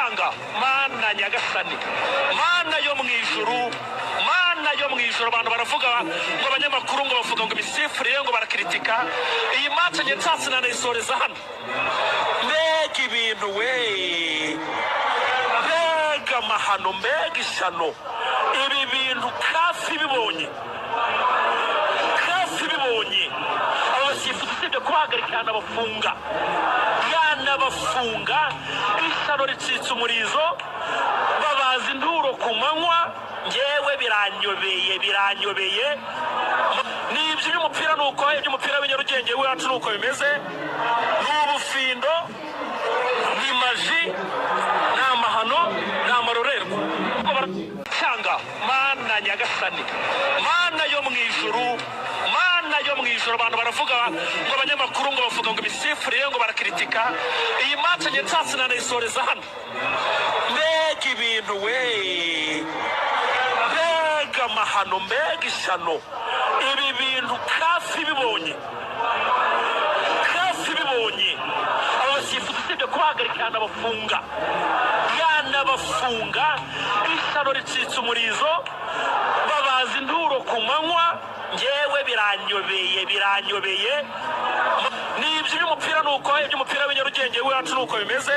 cyanga mana nyagasani mana yo mu ijuru mana yo mu ijuru abantu baravuga ngo abanyamakuru ngo bavuga ngo ibisifuriye ngo barakritika iyi match nyetsatsi na isoreza hano mbega ibintu we mbega amahano mbega ishyano ibi bintu kafi bibonye abasifuzi usibye kubahagarika yanabafunga ishyano ricitse umurizo babaza induro ku manywa ngewe biranyobeye n'ibyo by'umupira nuko iby'umupira w'inyarugenge wacu nuko bimeze n'ubufindo ni maji n'amahano n'amarorerwa cyanga mana nyagasani mana yo mu ijuru abantu baravuga ngo abanyamakuru ngo bavuga ngo ibisifuriye ngo barakritika iyi match nyetsatsi na isoreza hano mbega ibintu we mbega amahano mbega ishyano ibi bintu kafi bibonye abasifuzi usibye kubahagarika yanabafunga ishyano ricitse umurizo babaza induro ku manywa ngewe biranyobeye n'ibyo by'umupira nuko iby'umupira w'inyarugenge wacu nuko bimeze